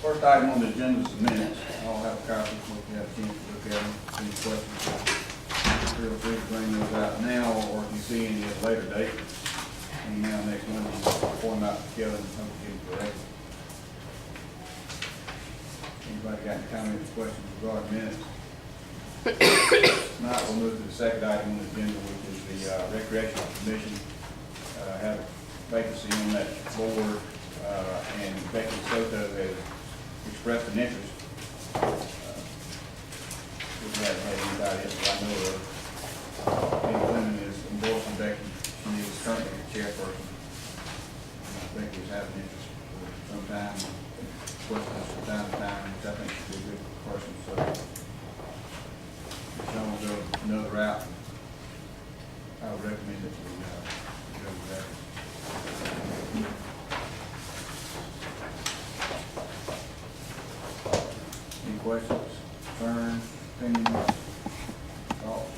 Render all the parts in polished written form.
First item on the agenda is the minutes. I'll have copies if you have a chance to look at them. Any questions, feel free to bring those out now, or if you see any at a later date. And now next Monday, point them out to Kevin and come get it corrected. Anybody got any comments, questions regarding minutes? If not, we'll move to the second item on the agenda, which is the Recreational Commission. Have a vacancy on that board, and Becky Soto has expressed an interest. We haven't had anybody else that I know of. Penny Clement is endorsing Becky. She is currently the chairperson. Becky has had an interest for some time, questions from time to time, which I think she'd be a good person. So if someone will go another route, I would recommend that we go with that. Any questions, concerns, opinions, thoughts?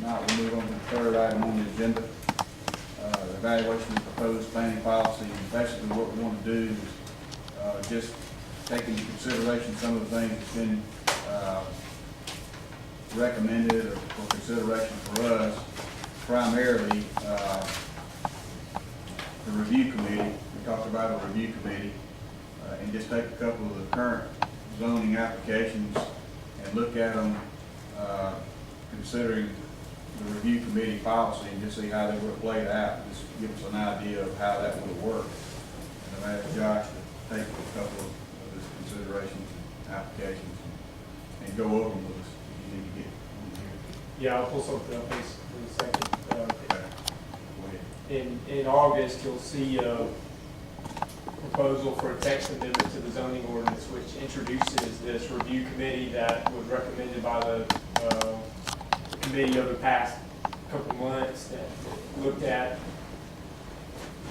Now we'll move on to the third item on the agenda. Evaluation of proposed planning policy. And basically what we want to do is just take into consideration some of the things that's been recommended or for consideration for us. Primarily the review committee. We talked about a review committee and just take a couple of the current zoning applications and look at them considering the review committee policy and just see how they would have played out. Just give us an idea of how that would have worked. And I've asked Josh to take a couple of his considerations and applications and go over them with us if you need to get on here. Yeah, I'll pull something up in a second. Okay. Go ahead. In August, you'll see a proposal for a text amendment to the zoning ordinance, which introduces this review committee that was recommended by the committee over the past couple months that looked at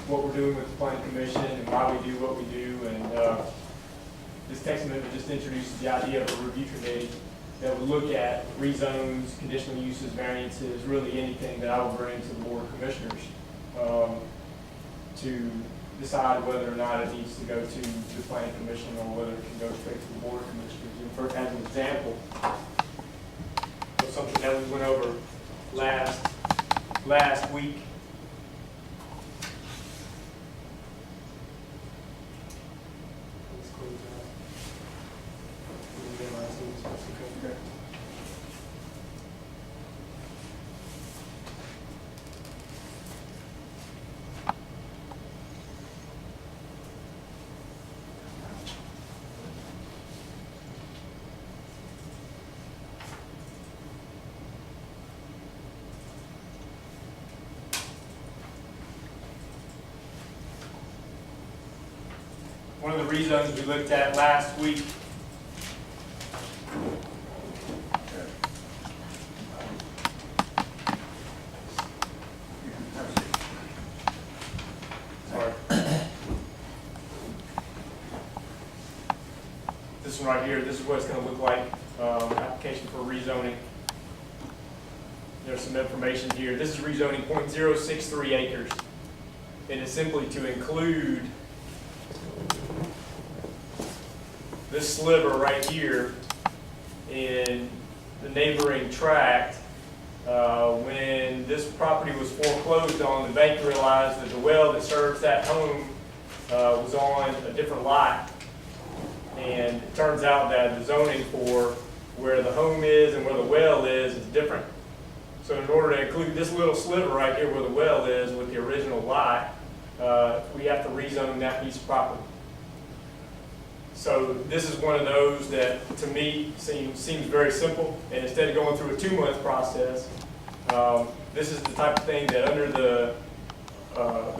what we're doing with the planning commission and why we do what we do. And this text amendment just introduces the idea of a review committee that would look at rezones, conditional uses, variances, really anything that I would bring to the board of commissioners to decide whether or not it needs to go to the planning commission or whether it can go straight to the board of commissioners. And for, as an example, something that we went over last week. Let's close out. Okay. One of the rezones we looked at last week this one right here, this is what it's going to look like, application for rezoning. There's some information here. This is rezoning 0.063 acres. And it's simply to include this sliver right here in the neighboring tract. When this property was foreclosed on, the bank realized that the well that serves that home was on a different lot. And it turns out that the zoning for where the home is and where the well is different. So in order to include this little sliver right here where the well is with the original lot, we have to rezone that piece of property. So this is one of those that, to me, seems very simple. And instead of going through a 2-month process, this is the type of thing that under the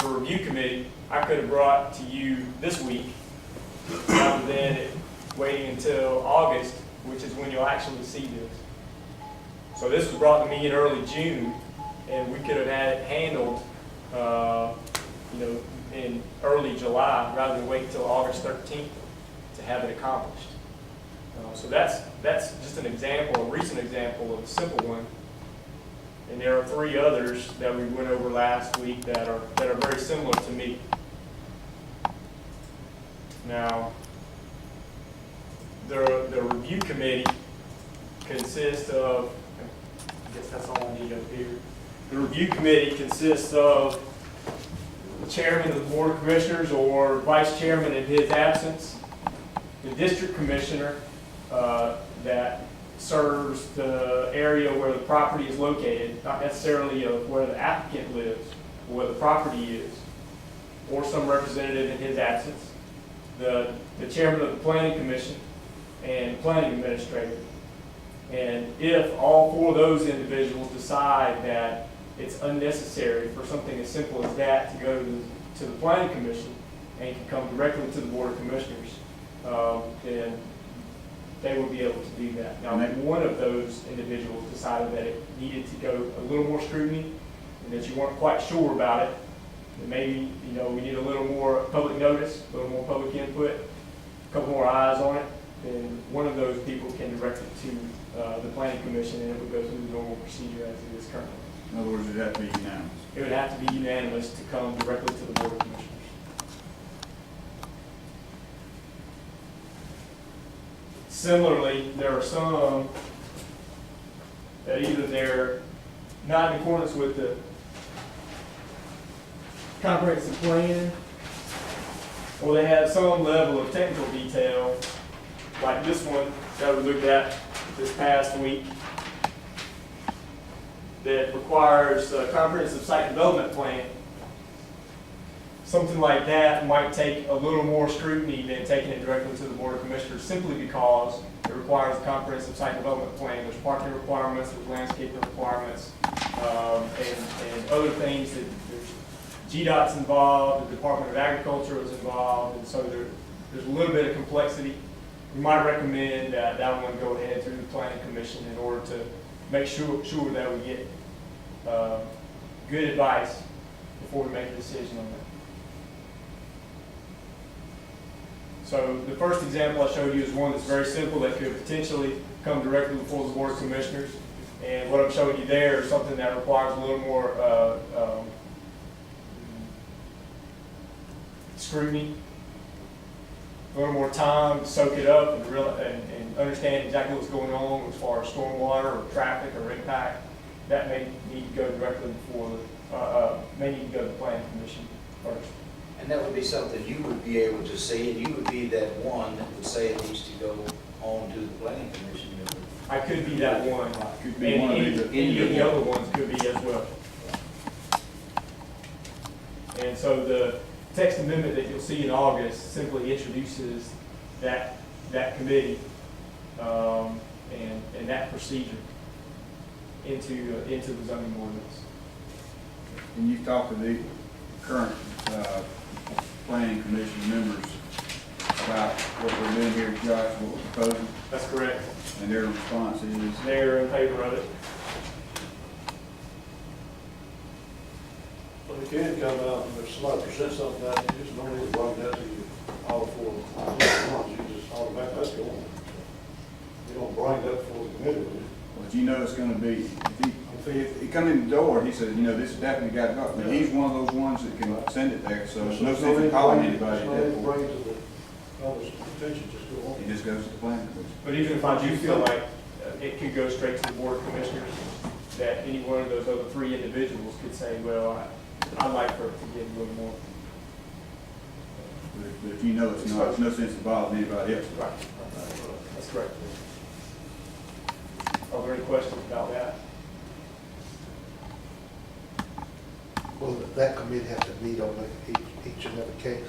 review committee, I could have brought to you this week, rather than waiting until August, which is when you'll actually see this. So this was brought to me in early June, and we could have had it handled, in early July, rather than wait until August 13th. To have it accomplished. So that's just an example, a recent example of a simple one. And there are 3 others that we went over last week that are very similar to me. Now, the review committee consists of, I guess that's all I need up here. The review committee consists of the chairman of the board of commissioners or vice chairman in his absence, the district commissioner that serves the area where the property is located, not necessarily of where the applicant lives, or where the property is, or some representative in his absence, the chairman of the planning commission, and planning administrator. And if all four of those individuals decide that it's unnecessary for something as simple as that to go to the planning commission and can come directly to the board of commissioners, then they will be able to do that. Now, if one of those individuals decided that it needed to go a little more scrutiny and that you weren't quite sure about it, then maybe, we need a little more public notice, a little more public input, a couple more eyes on it, then one of those people can direct it to the planning commission, and it would go through the normal procedure as it is currently. In other words, it'd have to be unanimous. It would have to be unanimous to come directly to the board of commissioners. Similarly, there are some that either they're not in accordance with the comprehensive plan, or they have some level of technical detail, like this one that we looked at this past week, that requires a comprehensive site development plan. Something like that might take a little more scrutiny than taking it directly to the board of commissioners, simply because it requires a comprehensive site development plan. There's parking requirements, there's landscaping requirements, and other things that GDOT's involved, the Department of Agriculture is involved, and so there's a little bit of complexity. We might recommend that one go ahead through the planning commission in order to make sure that we get good advice before we make a decision on that. So the first example I showed you is one that's very simple that could potentially come directly before the board of commissioners. And what I'm showing you there is something that requires a little more scrutiny, a little more time to soak it up and understand exactly what's going on as far as stormwater or traffic or impact. That may need to go directly before may need to go to the planning commission first. And that would be something you would be able to see, and you would be that one that would say it needs to go on to the planning commission. I could be that one. Could be one of Any these. of the other ones could be as well. And so the text amendment that you'll see in August simply introduces that committee and that procedure into the zoning ordinance. And you've talked to the current planning commission members about what we're doing here, Josh, what we're proposing, That's correct. and their response is? They're in favor of it. Well, it can come out, and if somebody presents something that, you just don't need to bring that to you all four months, you just automatically, that's going. You don't bring that before the committee, will you? But you know it's gonna be, if he come in the door, he says, this has definitely got to go. But he's one of those ones that can send it there, so there's no sense in calling anybody at that point. Bring it to the public's attention, just go on. He just goes to the planning commission. But even if I do feel like it could go straight to the board of commissioners, that any one of those other three individuals could say, well, I'd like for it to get a little more. But if you know it's not, there's no sense involving anybody else. Right. That's correct. Are there any questions about that? Will that committee have to meet on each and every case?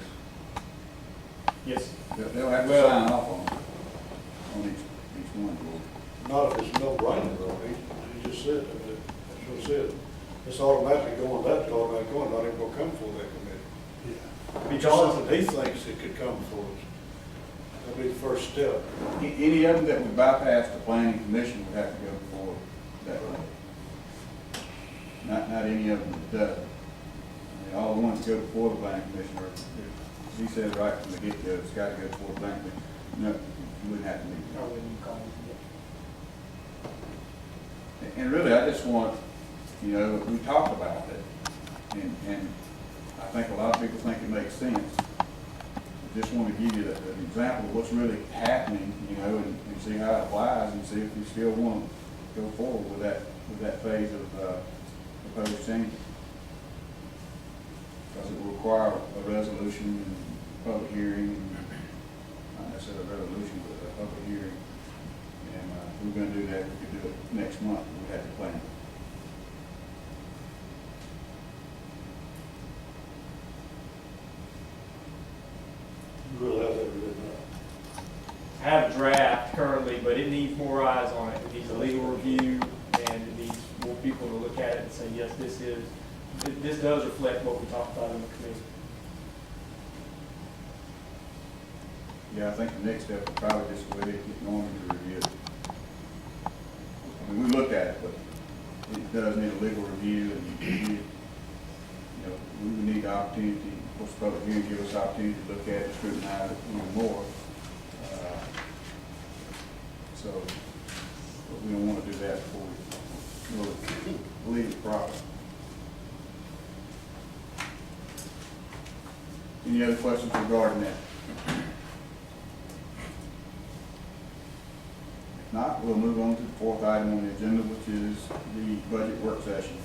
Yes. They'll have to sign off on each one. Not if it's no brainer though, he just said, that's what it said. It's automatically going, that's automatically going, not even gonna come before that committee. Yeah. Because he thinks it could come before us. That'll be the first step. Any of them that would bypass the planning commission would have to go before that. Not any of them that doesn't. I mean, all the ones that go before the planning commission are, he said right from the get-go, it's got to go before the planning commission. No, you wouldn't have to meet. Or when you call it. And really, I just want, we talked about it, and I think a lot of people think it makes sense. just want to give you an example of what's really happening, you know, and see how it applies, and see if we still want to go forward with that phase of proposed change. Because it will require a resolution and public hearing, not necessarily a resolution, but a public hearing. And if we're going to do that, we could do it next month. We have to plan. You will have that written up. I have a draft currently, but it needs more eyes on it. It needs a legal review, and it needs more people to look at it and say, yes, this does reflect what we talked about in the committee. Yeah, I think the next step would probably just go ahead and get Norman to review it. I mean, we looked at it, but it does need a legal review, and you know, we would need the opportunity, of course, the public hearing give us the opportunity to look at it, scrutinize it even more. So, but we don't want to do that before we really leave it proper. Any other questions regarding that? If not, we'll move on to the fourth item on the agenda, which is the budget work session.